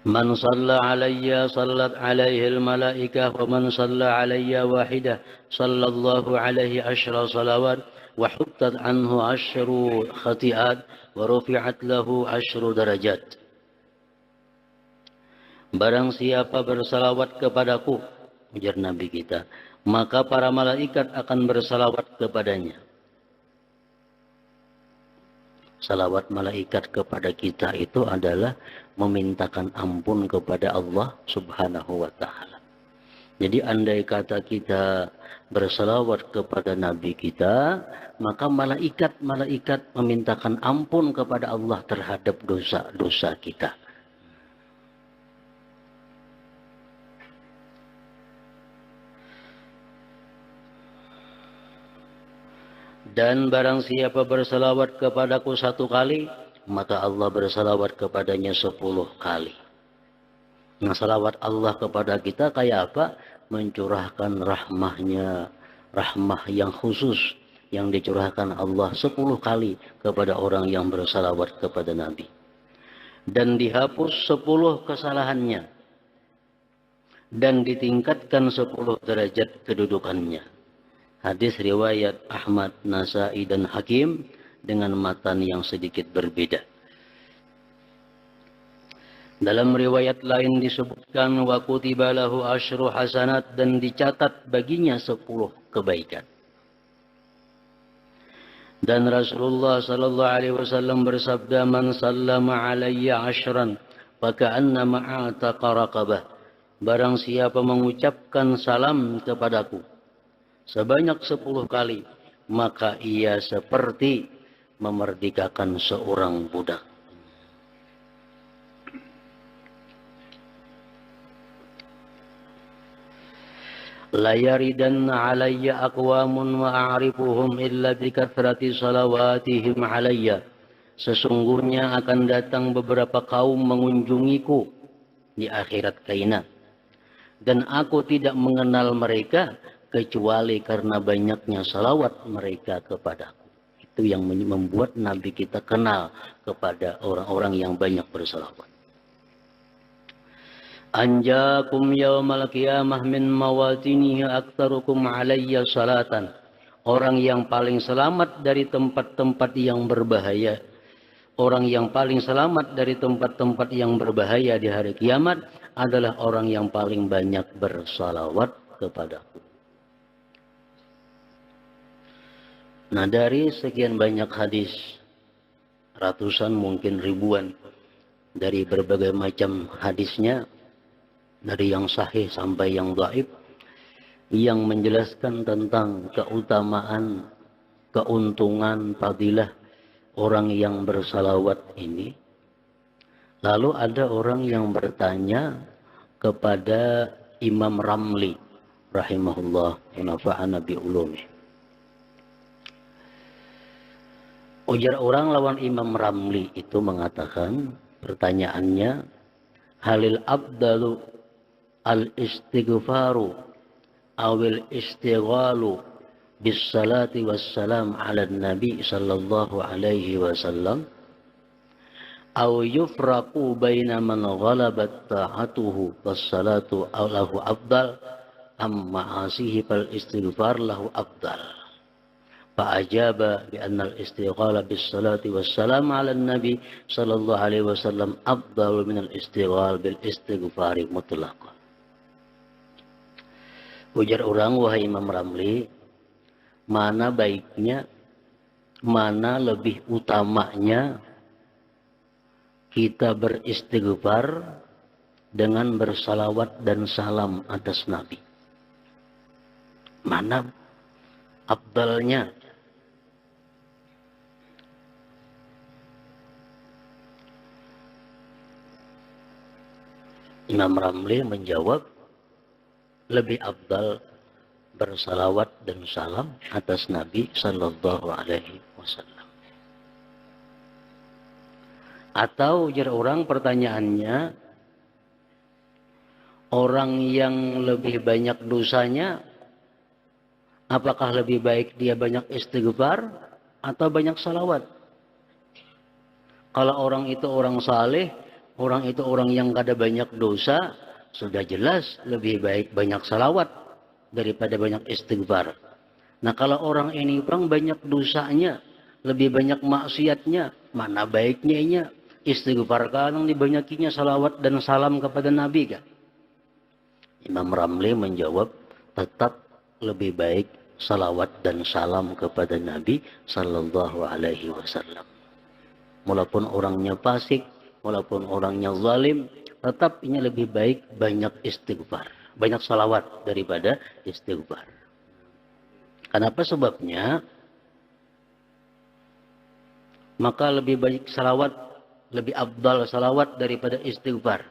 Man shalla alayya sallat alaihi al-malaikah wa man shalla alayya wahidah sallallahu alaihi asyra salawat wa huttat anhu asyru khati'at wa rufi'at lahu asyru darajat. Barang siapa bersalawat kepadaku, ujar Nabi kita, maka para malaikat akan bersalawat kepadanya. Salawat malaikat kepada kita itu adalah memintakan ampun kepada Allah Subhanahu wa Ta'ala. Jadi andai kata kita bersalawat kepada Nabi kita, maka malaikat memintakan ampun kepada Allah terhadap dosa-dosa kita. Dan barang siapa bersalawat kepadaku 1 kali, maka Allah bersalawat kepadanya 10 kali. Nah, salawat Allah kepada kita kayak apa? Mencurahkan rahmahnya, rahmah yang khusus yang dicurahkan Allah 10 kali kepada orang yang bersalawat kepada Nabi. Dan dihapus 10 kesalahannya. Dan ditingkatkan 10 derajat kedudukannya. Hadis riwayat Ahmad, Nasai dan Hakim dengan matan yang sedikit berbeda. Dalam riwayat lain disebutkan wa kutiba lahu asyru hasanat, dan dicatat baginya 10 kebaikan. Dan Rasulullah sallallahu alaihi wasallam bersabda, man sallama alayya asyran faka'anna ma'ataqa raqabah. Barang siapa mengucapkan salam kepadaku sebanyak 10 kali, maka ia seperti memerdekakan seorang budak. La yaridanna alayya aqwamun wa a'rifuhum illa bikathrati salawatihim alayya. Sesungguhnya akan datang beberapa kaum mengunjungiku di akhirat kaina, dan aku tidak mengenal mereka kecuali karena banyaknya salawat mereka kepadaku. Itu yang membuat Nabi kita kenal kepada orang-orang yang banyak bersalawat. Anjakum yaumal qiyamah min mawatinihi aktsarukum alayya salatan. Orang yang paling selamat dari tempat-tempat yang berbahaya. Orang yang paling selamat dari tempat-tempat yang berbahaya di hari kiamat adalah orang yang paling banyak bersalawat kepadaku. Nah, dari sekian banyak hadis, ratusan mungkin ribuan, dari berbagai macam hadisnya, dari yang sahih sampai yang dhaif, yang menjelaskan tentang keutamaan, keuntungan, fadilah orang yang bersalawat ini. Lalu ada orang yang bertanya kepada Imam Ramli rahimahullah wa nafa'ana bi ulumih. Ujar orang lawan Imam Ramli itu mengatakan, pertanyaannya, halil abdalu al-istighfaru awil istighalu bis salati wassalam ala nabi sallallahu alaihi wasallam aw yufraqu baina man ghalabat ta'atuhu was salatu lahu afdal amma asihi fal istighfar lahu afdal. فأجاب بأن الاستغال بالصلاة والسلام على النبي صلى الله عليه وسلم أفضل من الاستغال بالاستغفار مطلقا. Ujar orang, wahai Imam Ramli, mana baiknya, mana lebih utamanya kita beristighfar dengan bersalawat dan salam atas Nabi? Mana afdalnya? Imam Ramli menjawab, lebih afdal bersalawat dan salam atas Nabi sallallahu alaihi wasallam. Atau ujar orang, pertanyaannya, orang yang lebih banyak dosanya, apakah lebih baik dia banyak istighfar atau banyak salawat? Kalau orang itu orang saleh, orang itu orang yang kada banyak dosa, sudah jelas lebih baik banyak salawat daripada banyak istighfar. Nah kalau orang ini orang banyak dosanya, lebih banyak maksiatnya, mana baiknya istighfar kan dibanyakinya salawat dan salam kepada Nabi kan? Imam Ramli menjawab, tetap lebih baik salawat dan salam kepada Nabi Sallallahu Alaihi Wasallam. Walaupun orangnya fasik, walaupun orangnya zalim, tetap ini lebih baik banyak istighfar, banyak salawat daripada istighfar. Kenapa sebabnya? Maka lebih baik salawat, lebih afdal salawat daripada istighfar.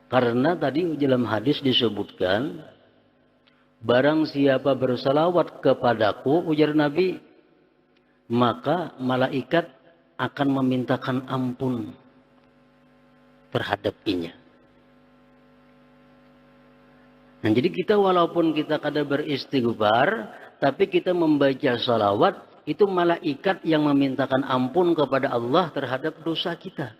Karena tadi dalam hadis disebutkan, barang siapa bersalawat kepadaku, ujar Nabi, maka malaikat akan memintakan ampun terhadap inya. Nah, jadi kita walaupun kita kada beristighfar, tapi kita membaca salawat, itu malaikat yang memintakan ampun kepada Allah terhadap dosa kita.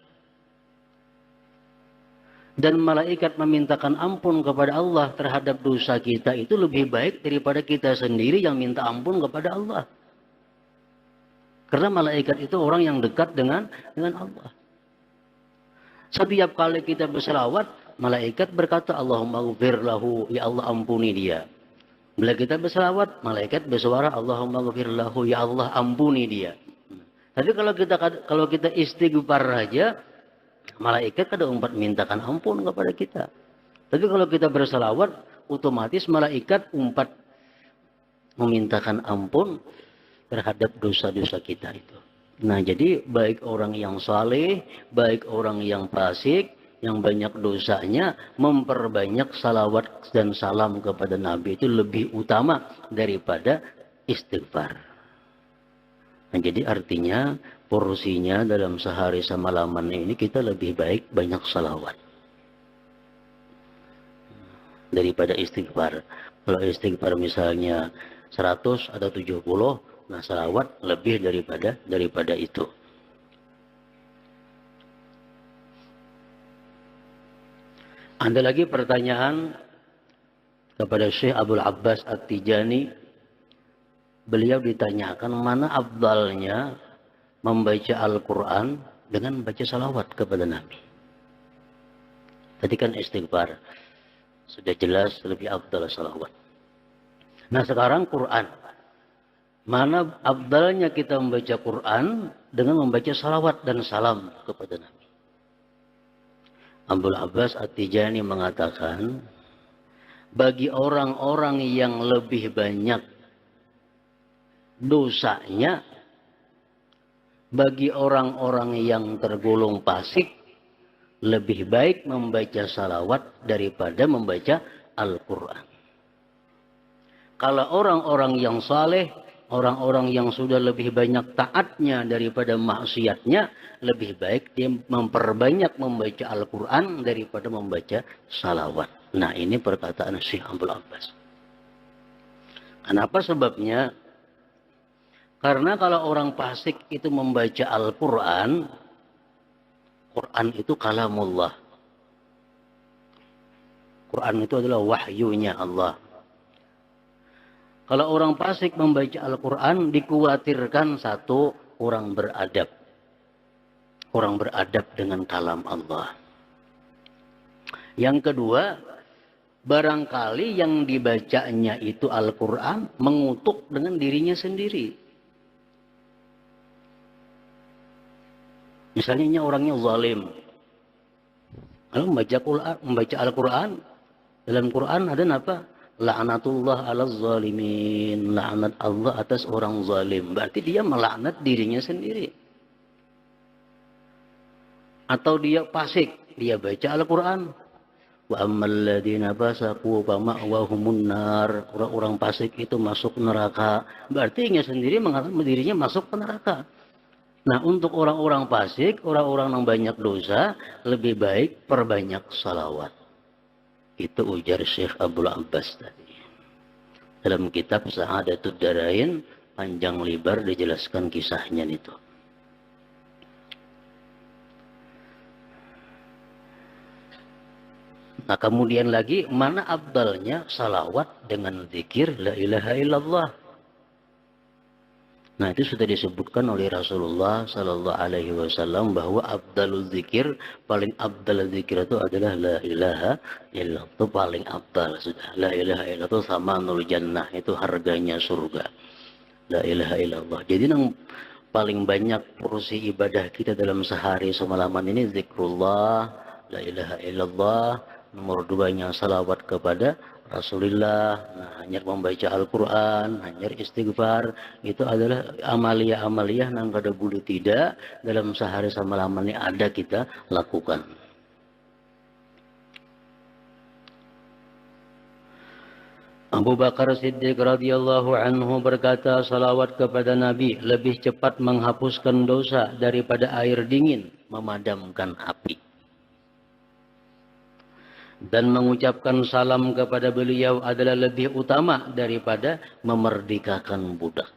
Dan malaikat memintakan ampun kepada Allah terhadap dosa kita itu lebih baik daripada kita sendiri yang minta ampun kepada Allah. Karena malaikat itu orang yang dekat dengan Allah. Setiap kali kita berselawat, malaikat berkata, Allahumma ghfir lahu, ya Allah ampuni dia. Bila kita berselawat, malaikat bersuara, Allahumma ghfir lahu, ya Allah ampuni dia. Tapi kalau kita istighfar saja, malaikat kada umpat mintakan ampun kepada kita. Tapi kalau kita berselawat, otomatis malaikat umpat memintakan ampun terhadap dosa-dosa kita itu. Nah, jadi baik orang yang saleh, baik orang yang fasik, yang banyak dosanya, memperbanyak salawat dan salam kepada Nabi itu lebih utama daripada istighfar. Nah, jadi artinya porsinya dalam sehari semalaman ini kita lebih baik banyak salawat daripada istighfar. Kalau istighfar misalnya 100 atau 70, nah salawat lebih daripada itu. Ada lagi pertanyaan kepada Syekh Abdul Abbas At-Tijani. Beliau ditanyakan mana afdalnya membaca Al-Quran dengan membaca salawat kepada Nabi. Tadi kan istighfar, sudah jelas lebih afdal salawat. Nah sekarang Quran. Mana afdalnya kita membaca Quran dengan membaca salawat dan salam kepada Nabi. Abdul Abbas At-Tijani mengatakan, bagi orang-orang yang lebih banyak dosanya, bagi orang-orang yang tergolong fasik, lebih baik membaca salawat daripada membaca Al-Quran. Kalau orang-orang yang saleh, orang-orang yang sudah lebih banyak taatnya daripada maksiatnya, lebih baik dia memperbanyak membaca Al-Quran daripada membaca salawat. Nah ini perkataan Syekh Abdul Abbas. Kenapa sebabnya? Karena kalau orang fasik itu membaca Al-Quran, Quran itu kalamullah. Quran itu adalah wahyunya Allah. Kalau orang fasik membaca Al-Quran, dikhawatirkan satu, orang beradab. Orang beradab dengan kalam Allah. Yang kedua, barangkali yang dibacanya itu Al-Quran mengutuk dengan dirinya sendiri. Misalnya orangnya zalim. Kalau membaca Al-Quran, dalam Quran ada apa? La'natullah ala zalimin. La'nat Allah atas orang zalim. Berarti dia melaknat dirinya sendiri. Atau dia fasik, dia baca Al-Quran. Wa ammal ladzina fasaqu fa ma'wahumun nar. Orang-orang fasik itu masuk neraka. Berarti dia sendiri mengatakan dirinya masuk ke neraka. Nah, untuk orang-orang fasik, orang-orang yang banyak dosa, lebih baik perbanyak salawat. Itu ujar Syekh Abdul Abbas tadi. Dalam kitab Sa'adatud Darain, panjang lebar dijelaskan kisahnya itu. Nah kemudian lagi, mana afdalnya salawat dengan zikir la ilaha illallah. Nah itu sudah disebutkan oleh Rasulullah Sallallahu Alaihi Wasallam bahwa abdalul zikir, paling abdal zikir itu adalah la ilaha illallah. Itu paling abdal sudah. La ilaha illallah itu sama nul jannah, itu harganya surga. La ilaha illallah. Jadi yang paling banyak porsi ibadah kita dalam sehari semalaman ini zikrullah, la ilaha illallah. Nomor duanya salawat kepada Rasulullah, nah, hanya membaca Al-Quran, hanya istighfar, itu adalah amalia-amalia yang kada boleh tidak dalam sehari semalam ini ada kita lakukan. Abu Bakar Siddiq radhiyallahu anhu berkata, salawat kepada Nabi lebih cepat menghapuskan dosa daripada air dingin memadamkan api. Dan mengucapkan salam kepada beliau adalah lebih utama daripada memerdekakan budak.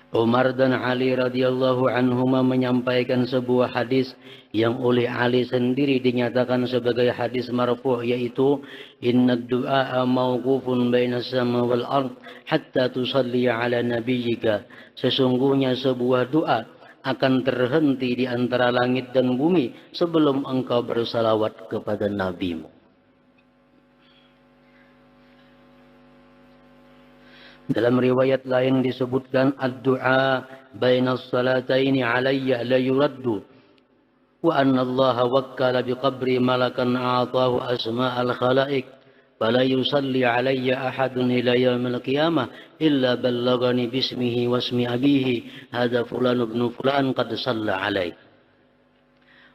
Umar dan Ali radhiyallahu anhuma menyampaikan sebuah hadis yang oleh Ali sendiri dinyatakan sebagai hadis marfu', yaitu inna du'a mawqufun baina as-sama wal ard hatta tusalli ala nabiyyika. Sesungguhnya sebuah doa akan terhenti di antara langit dan bumi sebelum engkau bersalawat kepada nabimu. Dalam riwayat lain disebutkan ad-du'a bainas salataini alayya la yuraddu wa anna Allah wakkala biqabri malakan a'tahu asma'al khalaik fala yusalli alayya ahadun ila yaumil qiyamah illa ballagani bismihi wasmi abihi hadza fulan ibn fulan qad shalla alaih.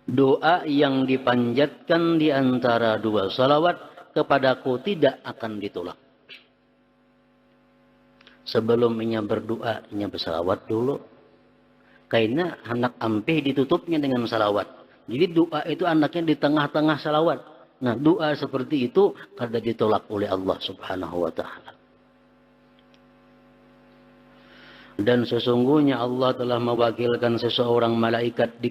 Doa yang dipanjatkan di antara dua salawat kepadaku tidak akan ditolak. Sebelum inya berdoa, inya bersalawat dulu. Karena anak ampih ditutupnya dengan salawat. Jadi doa itu anaknya di tengah-tengah salawat. Nah, doa seperti itu kada ditolak oleh Allah Subhanahu wa taala. Dan sesungguhnya Allah telah mewakilkan seseorang malaikat di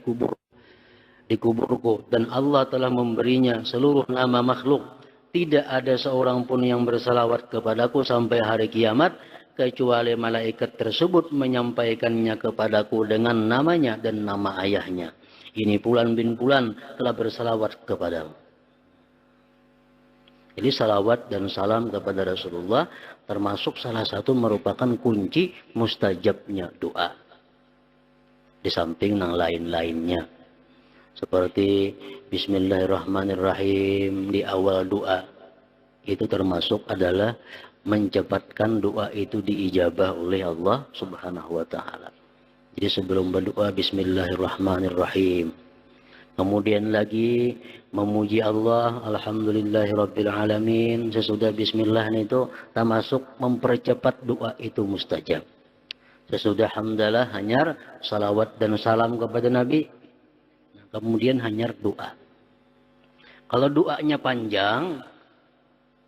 kuburku, dan Allah telah memberinya seluruh nama makhluk. Tidak ada seorang pun yang bersalawat kepadaku sampai hari kiamat kecuali malaikat tersebut menyampaikannya kepadaku dengan namanya dan nama ayahnya. Ini Fulan bin Fulan telah bersalawat kepadamu. Jadi salawat dan salam kepada Rasulullah termasuk salah satu merupakan kunci mustajabnya doa. Di samping yang lain-lainnya. Seperti Bismillahirrahmanirrahim di awal doa. Itu termasuk adalah mencepatkan doa itu diijabah oleh Allah Subhanahu wa taala. Jadi sebelum berdoa Bismillahirrahmanirrahim. Kemudian lagi memuji Allah, alhamdulillahirabbil alamin. Sesudah bismillah itu termasuk mempercepat doa itu mustajab. Sesudah hamdalah hanyar salawat dan salam kepada Nabi. Kemudian hanyar doa. Kalau doanya panjang,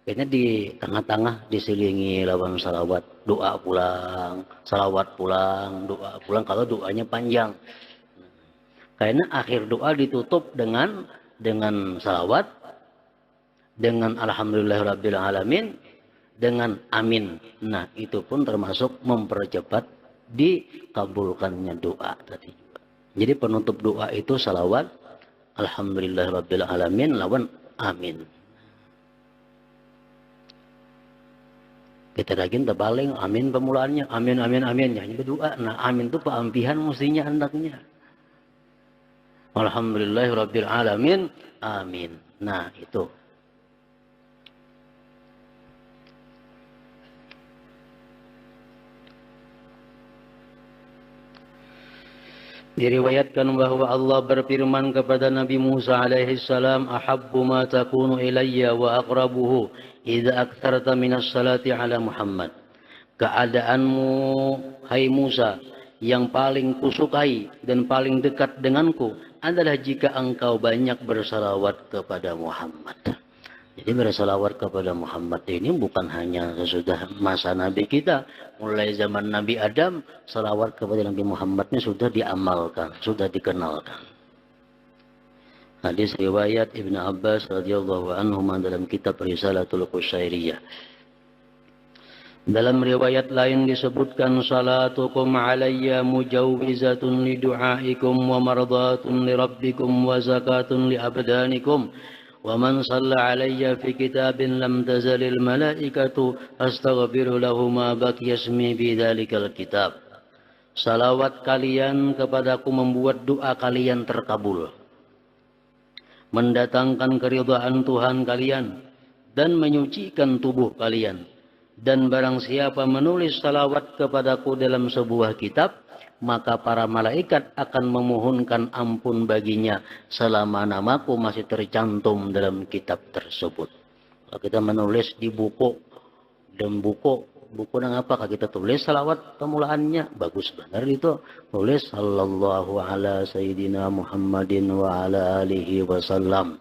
kayaknya di tengah-tengah diselingi lawan salawat, doa pulang, salawat pulang, doa pulang kalau doanya panjang. Karena akhir doa ditutup dengan salawat, dengan alhamdulillahirabbil alamin, dengan amin. Nah, itu pun termasuk mempercepat dikabulkannya doa tadi. Jadi penutup doa itu salawat, alhamdulillahirabbil alamin lawan amin. Kita lagi terbaling amin pemulaannya, amin amin amin, hanya berdoa. Nah, amin itu peampihan mestinya hendaknya. Alhamdulillahirabbil alamin, amin. Nah, itu. Diriwayatkan bahwa Allah berfirman kepada Nabi Musa alaihi salam, ahabbu ma takunu ilayya wa aqrabuhu idza aktsarta minas salati ala Muhammad. Keadaanmu hai Musa yang paling kusukai dan paling dekat denganku adalah jika engkau banyak bersalawat kepada Muhammad. Jadi bersalawat kepada Muhammad ini bukan hanya sesudah masa Nabi kita. Mulai zaman Nabi Adam, salawat kepada Nabi Muhammad ini sudah diamalkan, sudah dikenalkan. Hadis riwayat Ibnu Abbas radhiyallahu anhu dalam kitab Risalatul Qusyairiyah. Dalam riwayat lain disebutkan salatukum alayya mujawwizatun li du'aikum wa mardatun li rabbikum wa zakatun li abdanikum wa man shalla alayya fi kitabin lam tazalil malaikatu astaghfiru lahu ma baqiya ismi bi dzalikal kitab. Salawat kalian kepadaku membuat doa kalian terkabul, mendatangkan keridhaan Tuhan kalian dan menyucikan tubuh kalian. Dan barang siapa menulis salawat kepadaku dalam sebuah kitab, maka para malaikat akan memohonkan ampun baginya selama namaku masih tercantum dalam kitab tersebut. Kalau kita menulis di buku, dan buku yang apakah kita tulis salawat pemulaannya? Bagus benar itu. Tulis sallallahu ala sayyidina Muhammadin wa ala alihi wasallam.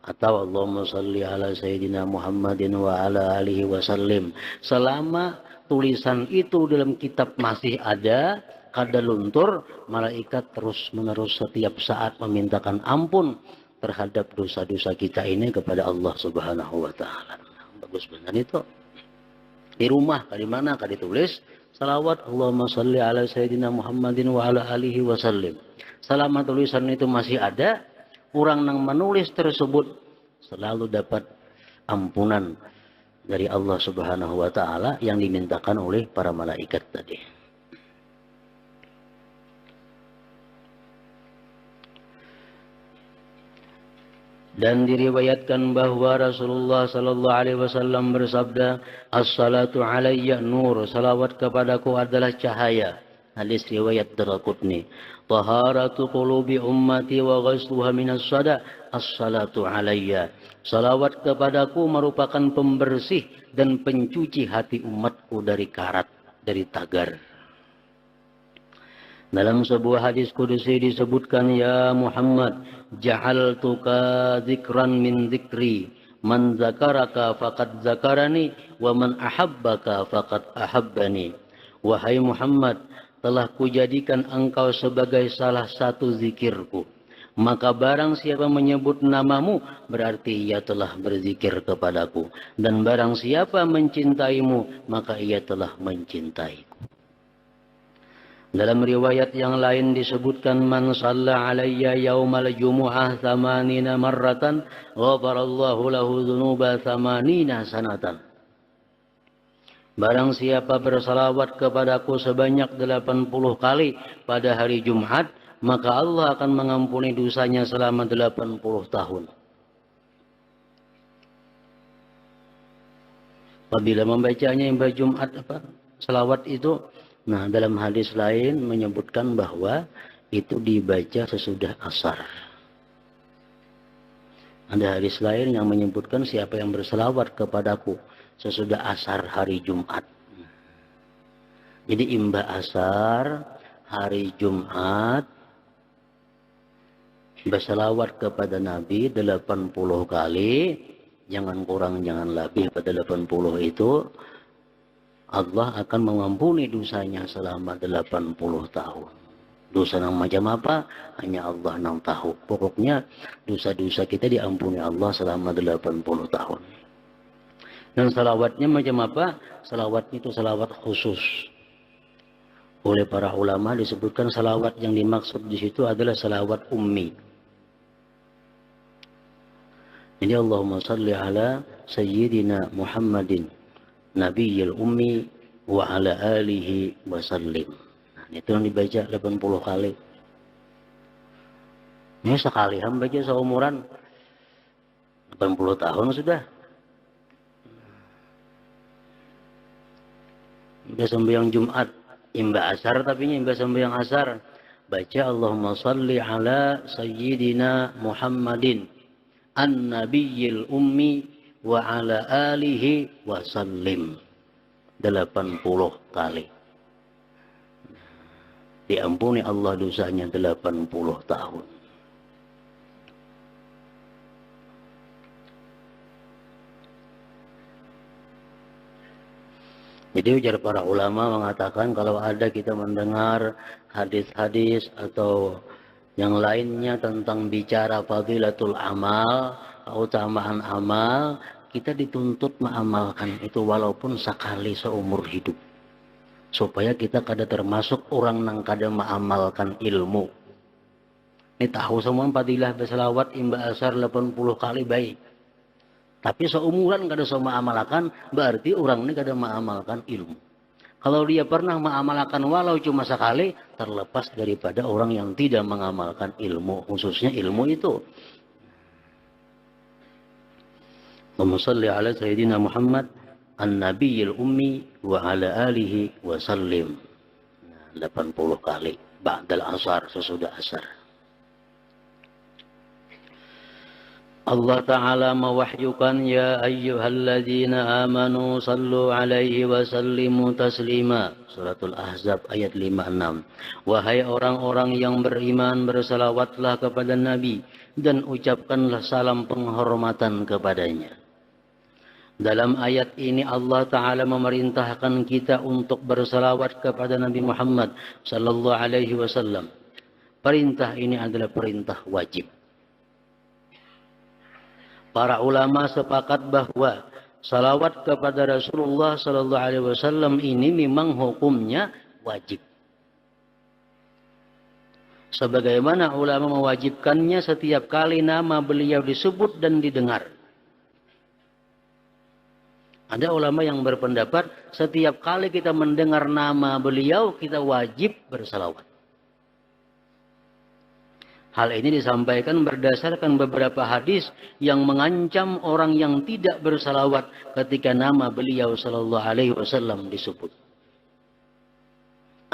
Atau Allahumma salli ala sayyidina Muhammadin wa ala alihi wasallim. Selama tulisan itu dalam kitab masih ada, kada luntur, malaikat terus menerus setiap saat memintakan ampun terhadap dosa-dosa kita ini kepada Allah Subhanahu wa taala. Bagus benar itu. Di rumah di mana kada ditulis salawat Allahumma salli ala sayyidina Muhammadin wa ala alihi wasallim. Selama tulisan itu masih ada, orang yang menulis tersebut selalu dapat ampunan dari Allah Subhanahu wa taala yang dimintakan oleh para malaikat tadi. Dan diriwayatkan bahwa Rasulullah sallallahu alaihi wasallam bersabda, "As-salatu alayya nur." Salawat kepadaku adalah cahaya. Hadis riwayat Daraqutni. Taharatu qulubi ummati wa ghusluha minas sada, as-salatu alayya. Salawat kepadaku merupakan pembersih dan pencuci hati umatku dari karat, dari tagar. Dalam sebuah hadis kudusi disebutkan, ya Muhammad, ja'altuka dzikran min dzikri, man zakaraka faqad zakarani wa man ahabbaka faqad ahabbani. Wahai Muhammad, telah kujadikan engkau sebagai salah satu zikirku. Maka barang siapa menyebut namamu, berarti ia telah berzikir kepadaku. Dan barang siapa mencintaimu, maka ia telah mencintaiku. Dalam riwayat yang lain disebutkan, man shalla alayya yaumal jumu'ah thamanina marratan, ghafarallahu lahu dhunuba thamanina sanatan. Barang siapa bersalawat kepadaku sebanyak 80 kali pada hari Jumat, maka Allah akan mengampuni dosanya selama 80 tahun. Apabila membacanya yang Jumat salawat itu, nah dalam hadis lain menyebutkan bahwa itu dibaca sesudah asar. Ada hadis lain yang menyebutkan siapa yang bersalawat kepadaku sesudah asar hari Jumat. Jadi imba asar hari Jumat bersalawat kepada Nabi 80 kali, jangan kurang jangan lebih pada 80 itu, Allah akan mengampuni dosanya selama 80 tahun. Dosa yang macam apa? Hanya Allah yang tahu. Pokoknya dosa-dosa kita diampuni Allah selama 80 tahun. Dan salawatnya macam apa? Salawatnya itu salawat khusus. Oleh para ulama disebutkan salawat yang dimaksud di situ adalah salawat ummi. Jadi Allahumma salli ala sayyidina Muhammadin Nabiyil ummi wa ala alihi wa sallim. Nah, itu yang dibaca 80 kali. Ini sekali baca seumuran 80 tahun sudah. Imba sembahyang Jumat, imba asar tapi imba sembahyang asar. Baca Allahumma salli ala sayyidina Muhammadin an-nabiyil ummi wa ala alihi wa sallim 80 kali. Diampuni Allah dosanya 80 tahun. Jadi ujar para ulama mengatakan kalau ada kita mendengar hadis-hadis atau Yang lainnya tentang bicara fadilatul amal, keutamaan amal, kita dituntut mengamalkan itu walaupun sekali seumur hidup. Supaya kita kada termasuk orang yang kada mengamalkan ilmu. Ini tahu semua fadilah berselawat imba asar 80 kali baik. Tapi seumuran kada semua amalkan, berarti orang ini kada mengamalkan ilmu. Kalau dia pernah mengamalkan walau cuma sekali, terlepas daripada orang yang tidak mengamalkan ilmu, khususnya ilmu itu. Allahumma salli ala Sayyidina Muhammad an-nabiyil ummi wa ala alihi wa sallim. 80 kali ba'dal asar, sesudah asar. Allah Ta'ala mewahyukan, ya ayyuhalladzina amanu sallu alaihi wa sallimu taslima. Suratul Ahzab ayat 56. Wahai orang-orang yang beriman, bersalawatlah kepada Nabi dan ucapkanlah salam penghormatan kepadanya. Dalam ayat ini Allah Ta'ala memerintahkan kita untuk bersalawat kepada Nabi Muhammad sallallahu alaihi wasallam. Perintah ini adalah perintah wajib. Para ulama sepakat bahwa salawat kepada Rasulullah sallallahu alaihi wasallam ini memang hukumnya wajib. Sebagaimana ulama mewajibkannya setiap kali nama beliau disebut dan didengar. Ada ulama yang berpendapat setiap kali kita mendengar nama beliau kita wajib bersalawat. Hal ini disampaikan berdasarkan beberapa hadis yang mengancam orang yang tidak bersalawat ketika nama beliau sallallahu alaihi wasallam disebut.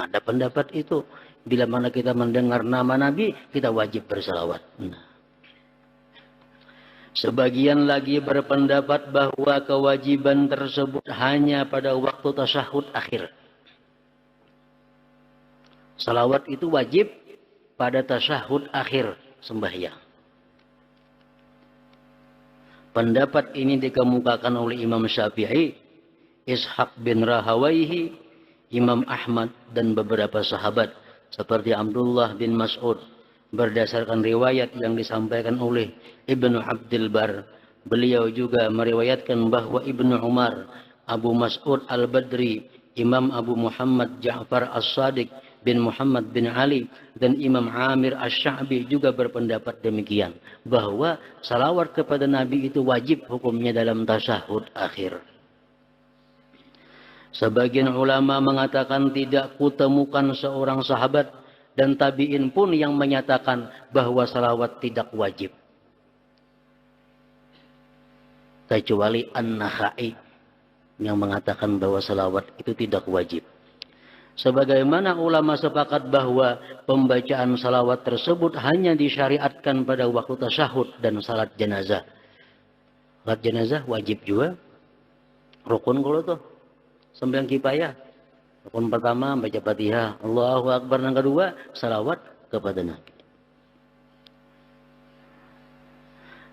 Ada pendapat itu, bila mana kita mendengar nama Nabi, kita wajib bersalawat. Sebagian lagi berpendapat bahwa kewajiban tersebut hanya pada waktu tasyahud akhir. Salawat itu wajib pada tasyahud akhir sembahyang. Pendapat ini dikemukakan oleh Imam Syafi'i, Ishaq bin Rahawayhi, Imam Ahmad dan beberapa sahabat seperti Abdullah bin Mas'ud. Berdasarkan riwayat yang disampaikan oleh Ibnu Abdul Bar, beliau juga meriwayatkan bahwa Ibnu Umar, Abu Mas'ud Al-Badri, Imam Abu Muhammad Ja'far As-Sadiq bin Muhammad bin Ali dan Imam Amir Asy-Sya'bi juga berpendapat demikian, bahwa salawat kepada Nabi itu wajib hukumnya dalam tasyahud akhir. Sebagian ulama mengatakan tidak kutemukan seorang sahabat dan tabi'in pun yang menyatakan bahwa salawat tidak wajib, kecuali An-Nakhai yang mengatakan bahwa salawat itu tidak wajib. Sebagaimana ulama sepakat bahwa pembacaan salawat tersebut hanya disyariatkan pada waktu tasyahud dan salat jenazah. Salat jenazah wajib juga. Rukun kalau tuh. Sembahyang kifayah. Rukun pertama baca Fatihah, Allahu Akbar, yang kedua salawat kepada Nabi.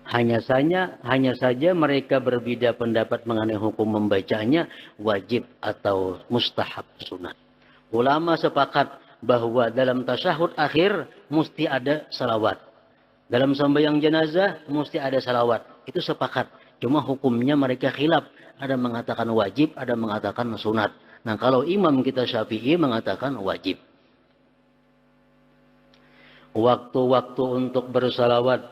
Hanya saja mereka berbeda pendapat mengenai hukum membacanya wajib atau mustahab sunat. Ulama sepakat bahwa dalam tasyahud akhir mesti ada salawat. Dalam sembahyang jenazah mesti ada salawat. Itu sepakat. Cuma hukumnya mereka khilaf. Ada mengatakan wajib, ada mengatakan sunat. Nah, kalau imam kita Syafi'i mengatakan wajib. Waktu-waktu untuk bersalawat,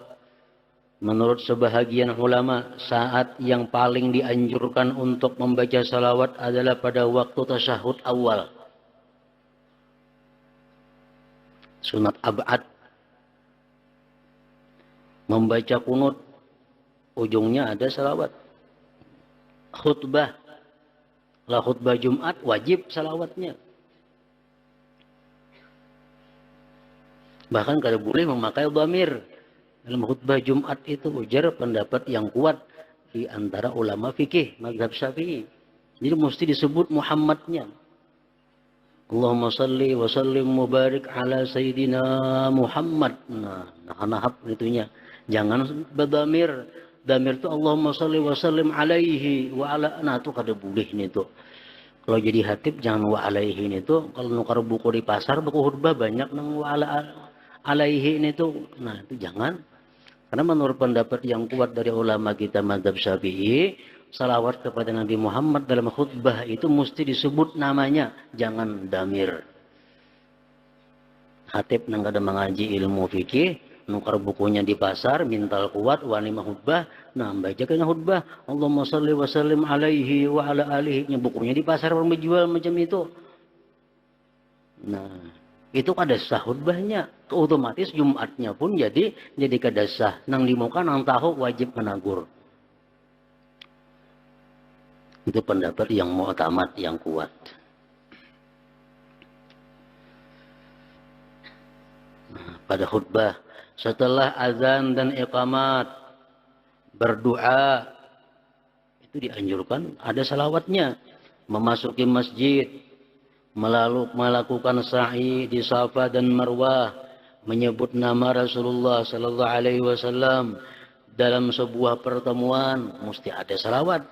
menurut sebahagian ulama, saat yang paling dianjurkan untuk membaca salawat adalah pada waktu tasyahud awal. Sunat ab'ad. Membaca kunut, ujungnya ada salawat. Khutbah. Lah khutbah Jumat wajib salawatnya. Bahkan kada boleh memakai dhamir. Dalam khutbah Jumat itu ujar pendapat yang kuat di antara ulama fikih mazhab Syafi'i. Jadi mesti disebut Muhammadnya. Allahumma salli wa sallim mubarik ala Sayyidina Muhammad. Nah itunya. Jangan berdamir. Damir itu Allahumma salli wa sallim alaihi wa ala. Nah itu kada boleh ini tuh. Kalau jadi hatib jangan wa alaihi ini tuh. Kalau nukar buku di pasar, buku khutbah banyak nang wa ala alaihi ini tuh, nah itu jangan. Karena menurut pendapat yang kuat dari ulama kita mazhab Syafi'i, salawat kepada Nabi Muhammad dalam khutbah itu mesti disebut namanya, jangan damir. Hatib nang kada mengaji ilmu fikih, nukar bukunya di pasar, mintal kuat, wani khutbah, nah baca kena khutbah, Allahumma salli wa sallim alaihi wa ala alihi, bukunya di pasar orang menjual macam itu. Nah, itu kada sah khutbahnya, otomatis Jumatnya pun jadi kada sah. Nang di muka nang tahu wajib menagur. Itu pendapat yang mu'tamad, yang kuat. Nah, pada khutbah setelah azan dan iqamat berdoa itu dianjurkan ada salawatnya. Memasuki masjid, melakukan sa'i di Safa dan Marwah, menyebut nama Rasulullah sallallahu alaihi wasallam dalam sebuah pertemuan mesti ada salawat.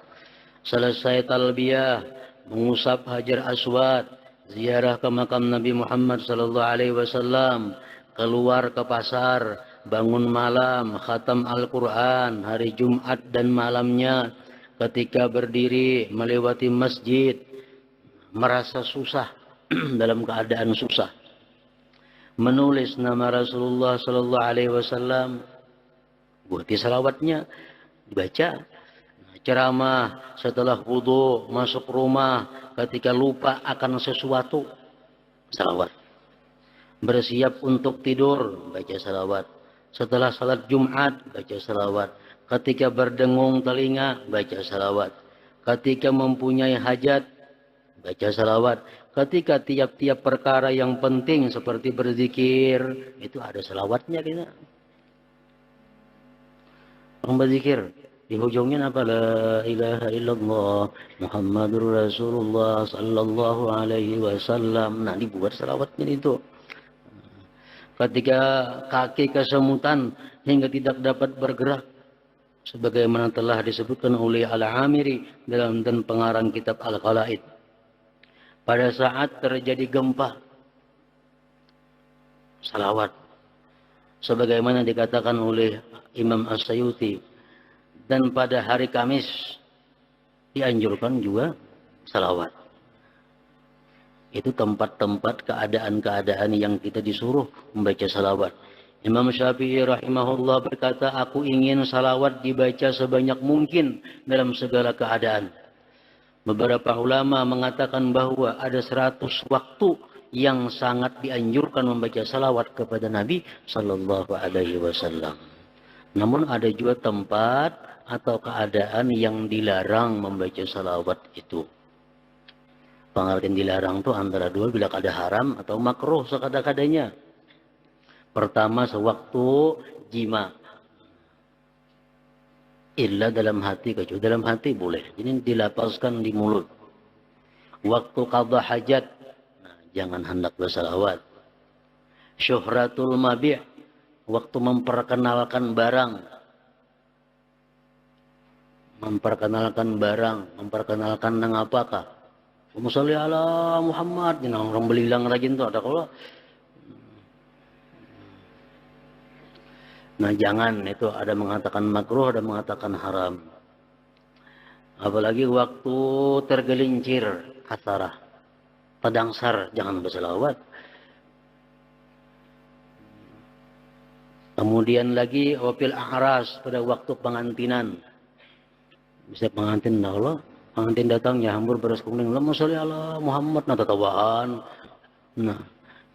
Selesai talbiyah, mengusap Hajar Aswad, ziarah ke makam Nabi Muhammad sallallahu alaihi wasallam, keluar ke pasar, bangun malam, khatam Al-Quran, hari Jumat dan malamnya, ketika berdiri melewati masjid, merasa susah, dalam keadaan susah, menulis nama Rasulullah sallallahu alaihi wasallam, buat salawatnya, dibaca. Ceramah setelah wudu, masuk rumah, ketika lupa akan sesuatu, salawat. Bersiap untuk tidur, baca salawat. Setelah salat Jumat, baca salawat. Ketika berdengung telinga, baca salawat. Ketika mempunyai hajat, baca salawat. Ketika tiap-tiap perkara yang penting seperti berzikir, itu ada salawatnya kita. Orang berzikir, di ujungnya apa? La ilaha illallah Muhammadur Rasulullah sallallahu alaihi wasallam. Nah, dibuat salawatnya itu. Ketika kaki kesemutan hingga tidak dapat bergerak, sebagaimana telah disebutkan oleh Al-Amiri dalam dan pengarang kitab Al-Qala'id. Pada saat terjadi gempa, salawat. Sebagaimana dikatakan oleh Imam As-Sayuti. Dan pada hari Kamis dianjurkan juga salawat. Itu tempat-tempat keadaan-keadaan yang kita disuruh membaca salawat. Imam Syafi'i rahimahullah berkata, aku ingin salawat dibaca sebanyak mungkin dalam segala keadaan. Beberapa ulama mengatakan bahwa ada 100 waktu yang sangat dianjurkan membaca salawat kepada Nabi Sallallahu Alaihi Wasallam. Namun ada juga tempat atau keadaan yang dilarang membaca salawat itu. Pengertian dilarang itu antara dua, bila ada haram atau makruh sekada-kadanya. Pertama, sewaktu jima. Illa dalam hati, kecuali dalam hati boleh. Ini dilapaskan di mulut. Waktu qadha hajat, nah, jangan hendak bersalawat. Syuhratul mabi', waktu memperkenalkan barang. Memperkenalkan nang apakah? Musalli ala Muhammad, jangan orang belilang rajin tuh ada kalau. Nah jangan, itu ada mengatakan makruh, ada mengatakan haram. Apalagi waktu tergelincir kasarah, tadangsar, jangan berselawat. Kemudian lagi wafil a'ras, pada waktu pengantinan. Bisa pengantin Allah, pengantin datangnya hambur beras kuning, Allahumma sholli ala Muhammad, nah tatawaan. Nah,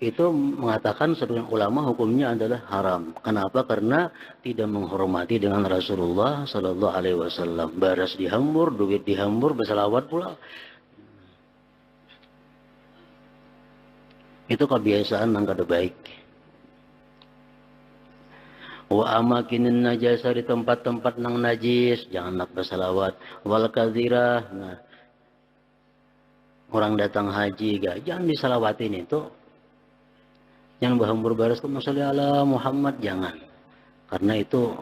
itu mengatakan sebagian ulama hukumnya adalah haram. Kenapa? Karena tidak menghormati dengan Rasulullah Sallallahu Alaihi Wasallam. Baras dihambur, duit dihambur, bersalawat pula. Itu kebiasaan yang kada baik. Wa amakinin najasa, di tempat-tempat nang najis, jangan nak bersalawat. Wal kadhirah, nah, orang datang haji, jangan disalawatin itu. Yang berhambur baras Musalli ala Muhammad, jangan. Karena itu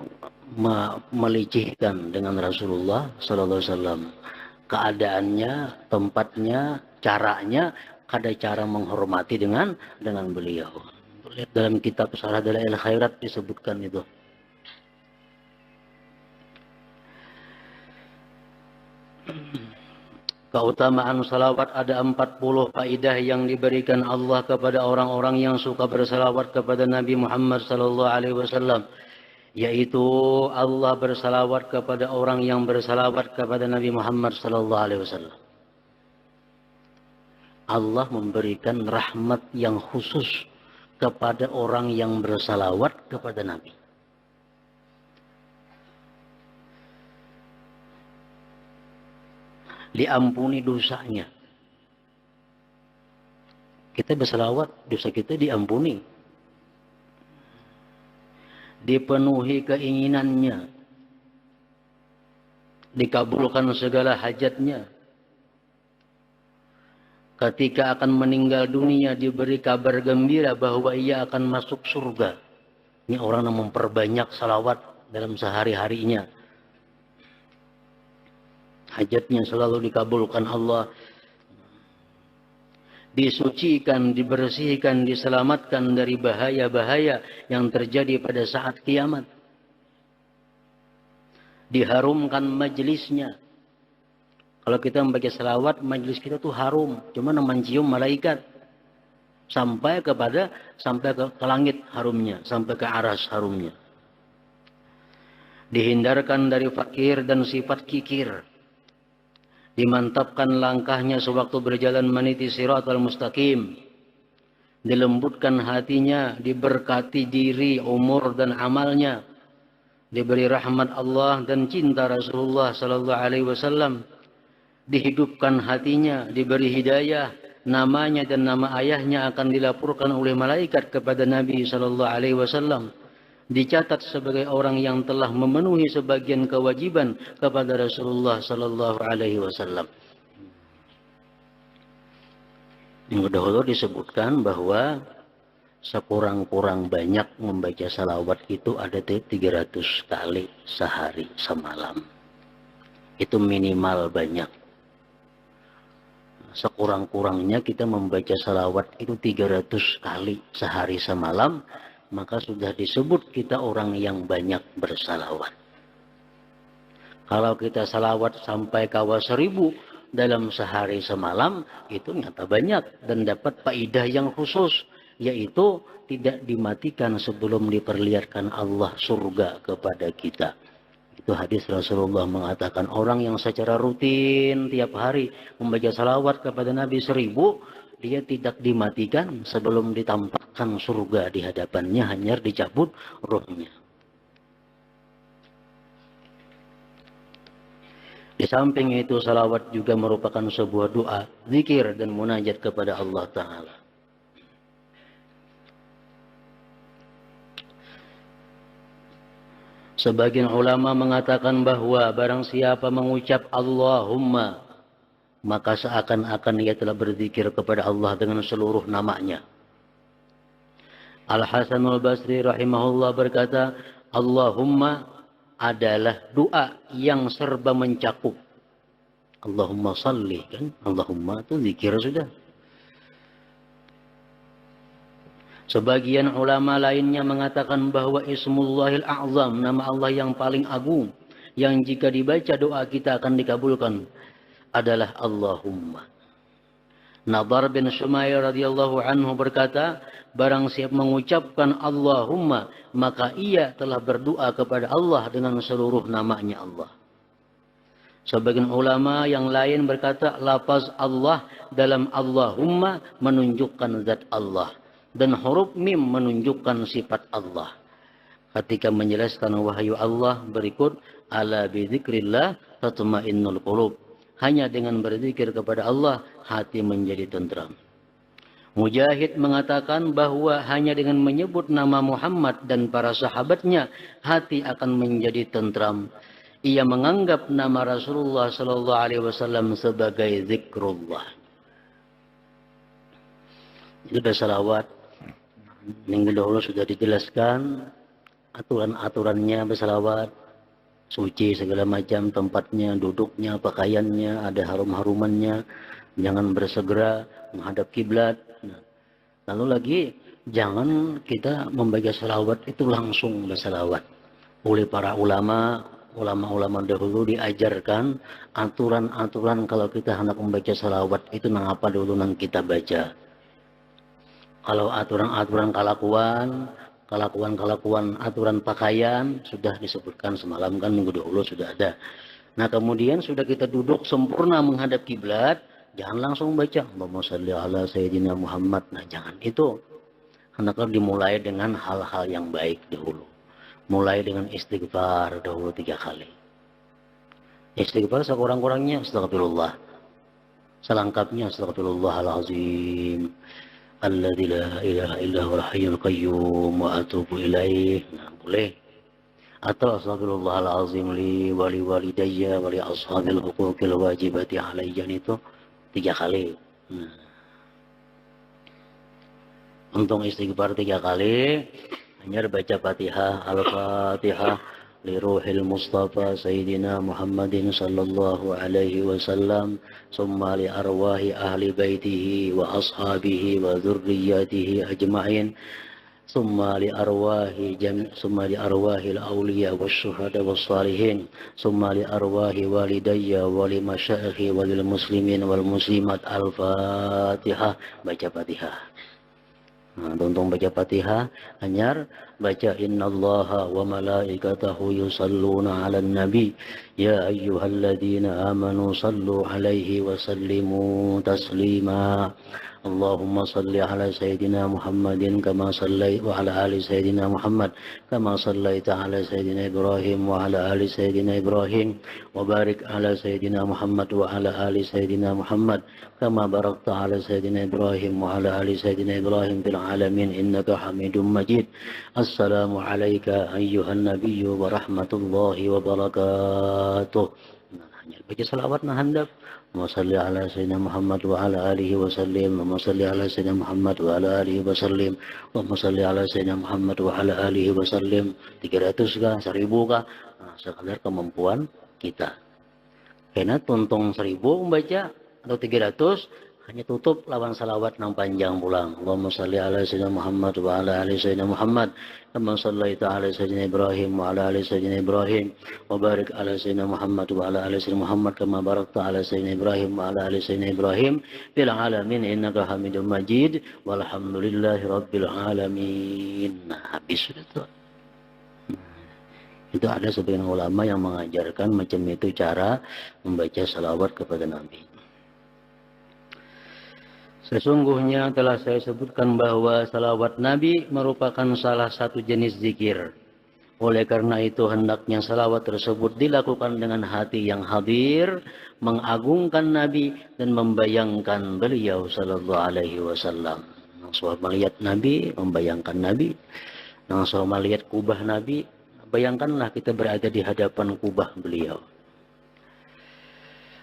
melecehkan dengan Rasulullah Sallallahu Alaihi Wasallam. Keadaannya, tempatnya, caranya, ada cara menghormati dengan beliau. Lihat dalam kitab Syarah Dalail Khairat disebutkan itu. Keutamaan salawat ada 40 faidah yang diberikan Allah kepada orang-orang yang suka bersalawat kepada Nabi Muhammad sallallahu alaihi wasallam, yaitu Allah bersalawat kepada orang yang bersalawat kepada Nabi Muhammad sallallahu alaihi wasallam. Allah memberikan rahmat yang khusus kepada orang yang bersalawat kepada Nabi. Diampuni dosanya. Kita bersalawat, dosa kita diampuni. Dipenuhi keinginannya. Dikabulkan segala hajatnya. Ketika akan meninggal dunia diberi kabar gembira bahwa ia akan masuk surga. Ini orang yang memperbanyak salawat dalam sehari-harinya. Hajatnya selalu dikabulkan Allah. Disucikan, dibersihkan, diselamatkan dari bahaya-bahaya yang terjadi pada saat kiamat. Diharumkan majelisnya. Kalau kita membaca salawat, majelis kita tuh harum. Cuma mencium malaikat. Sampai ke langit harumnya. Sampai ke aras harumnya. Dihindarkan dari fakir dan sifat kikir. Dimantapkan langkahnya sewaktu berjalan meniti siratal mustaqim. Dilembutkan hatinya, diberkati diri, umur dan amalnya. Diberi rahmat Allah dan cinta Rasulullah sallallahu alaihi wasallam. Dihidupkan hatinya, diberi hidayah, namanya dan nama ayahnya akan dilaporkan oleh malaikat kepada Nabi sallallahu alaihi wasallam. Dicatat sebagai orang yang telah memenuhi sebagian kewajiban kepada Rasulullah sallallahu alaihi wasallam. Yang dahulu disebutkan bahwa sekurang-kurang banyak membaca salawat itu ada 300 kali sehari semalam. Itu minimal banyak. Sekurang-kurangnya kita membaca salawat itu 300 kali sehari semalam. Maka sudah disebut kita orang yang banyak bersalawat. Kalau kita salawat sampai kawa 1000 dalam sehari semalam, itu nyata banyak dan dapat faidah yang khusus, yaitu tidak dimatikan sebelum diperlihatkan Allah surga kepada kita. Itu hadis Rasulullah mengatakan orang yang secara rutin tiap hari membaca salawat kepada Nabi 1000, dia tidak dimatikan sebelum ditampakkan surga di hadapannya, hanya dicabut rohnya. Di samping itu salawat juga merupakan sebuah doa, zikir dan munajat kepada Allah Ta'ala. Sebagian ulama mengatakan bahwa barang siapa mengucap Allahumma, maka seakan-akan ia telah berzikir kepada Allah dengan seluruh namanya. Al-Hasan al-Basri rahimahullah berkata, Allahumma adalah doa yang serba mencakup. Allahumma salli, kan? Allahumma itu zikir sudah. Sebagian ulama lainnya mengatakan bahwa Ismullahil A'zam, nama Allah yang paling agung, yang jika dibaca doa kita akan dikabulkan, adalah Allahumma. Nadar bin Shumayr radhiyallahu anhu berkata, barang siapa mengucapkan Allahumma, maka ia telah berdoa kepada Allah dengan seluruh namanya Allah. Sebagian ulama yang lain berkata, lafaz Allah dalam Allahumma menunjukkan zat Allah, dan huruf mim menunjukkan sifat Allah. Ketika menjelaskan wahyu Allah berikut, ala bidzikrillah tatma'innul qulub. Hanya dengan berzikir kepada Allah, hati menjadi tentram. Mujahid mengatakan bahwa hanya dengan menyebut nama Muhammad dan para sahabatnya, hati akan menjadi tentram. Ia menganggap nama Rasulullah sallallahu alaihi wasallam sebagai zikrullah. Itu bersalawat. Minggu dahulu sudah dijelaskan aturan-aturannya bersalawat. Suci segala macam tempatnya, duduknya, pakaiannya, ada harum-harumannya, jangan bersegera menghadap kiblat. Lalu lagi jangan kita membaca salawat itu langsung bersalawat. Oleh para ulama dahulu diajarkan aturan-aturan kalau kita hendak membaca salawat itu apa dulu nang kita baca. Kalau aturan-aturan kelakuan aturan pakaian sudah disebutkan semalam kan, minggu dahulu sudah ada. Nah kemudian sudah kita duduk sempurna menghadap kiblat, jangan langsung baca Allahumma shalli ala sayyidina Muhammad. Nah jangan itu. Hendaklah dimulai dengan hal-hal yang baik dahulu. Mulai dengan istighfar dahulu 3 kali. Istighfar sekurang-kurangnya astagfirullah. Selengkapnya astagfirullahalazim. Alladzi la ilaha illa huwal hayyul qayyum wa atubu ilaih. Nah, boleh. Atau astagfirullahalazim li wa li walidayya wa li ashabil huquqil wajibati alayya, itu 3 kali. Nah. Untung istighfar 3 kali. Hanya baca Fatihah, Al-Fatihah li ruhil Mustafa Sayyidina Muhammadin sallallahu alaihi wasallam, summa li arwahi ahli baitihi wa ashabihi wa dzurriyyatihi ajma'in, summa li arwahi al-awliya wasyuhada wassalihin, summa li arwahi walidayya wa li masyayikhi wa lil muslimin wal muslimat. Al-Fatihah. Baca Fatihah. Nah, untung baca Fatihah, hanyar baca innallaha wa malaikatahu yusalluna 'alan nabi ya ayyuhalladzina amanu sallu 'alaihi wa sallimu taslima. Allahumma salli ala sayyidina Muhammadin kama sallaita wa ala ali sayyidina Muhammad kama sallaita ala sayyidina Ibrahim wa ala ali sayyidina Ibrahim wa barik ala sayyidina Muhammad wa ala ali sayyidina Muhammad kama barakta ala sayyidina Ibrahim wa ala ali sayyidina Ibrahim fil alamin innaka Hamidum Majid. Assalamu alayka ayyuhan nabiyyu wa rahmatullahi wa barakatuh. Nah, hanya baca salawat nah handap. Allahumma salli ala sayyidina Muhammad wa ala alihi wa sallim. Allahumma salli ala sayyidina Muhammad wa ala alihi wa sallim. Allahumma salli ala sayyidina Muhammad wa ala alihi wa sallim. 300 kah, 1000 kah? Nah, sekadar kemampuan kita. Karena tuntung 1000 membaca atau 300, hanya tutup lawan salawat nang panjang pulang. Allahumma salli ala sayyidina Muhammad wa ala ali sayyidina Muhammad kama sallaita ala sayyidina Ibrahim wa ala ali sayyidina Ibrahim wa barik ala sayyidina Muhammad wa ala ali sayyidina Muhammad kama barakta ala sayyidina Ibrahim wa ala ali sayyidina Ibrahim fil alamin innaka Hamidum Majid walhamdulillahi rabbil alamin. Nah, habis sudah tuh. Itu ada sebagian ulama yang mengajarkan macam itu cara membaca salawat kepada Nabi. Sesungguhnya telah saya sebutkan bahwa salawat Nabi merupakan salah satu jenis zikir. Oleh karena itu hendaknya salawat tersebut dilakukan dengan hati yang hadir, mengagungkan Nabi dan membayangkan beliau sallallahu alaihi wasallam. Nang melihat Nabi, membayangkan Nabi. Nang melihat kubah Nabi, bayangkanlah kita berada di hadapan kubah beliau.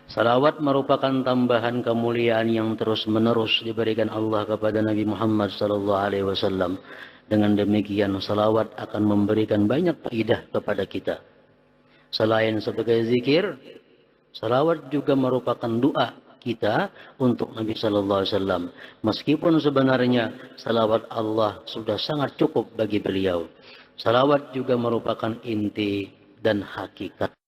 Salawat merupakan tambahan kemuliaan yang terus-menerus diberikan Allah kepada Nabi Muhammad SAW. Dengan demikian, salawat akan memberikan banyak faedah kepada kita. Selain sebagai zikir, salawat juga merupakan doa kita untuk Nabi SAW. Meskipun sebenarnya salawat Allah sudah sangat cukup bagi beliau. Salawat juga merupakan inti dan hakikat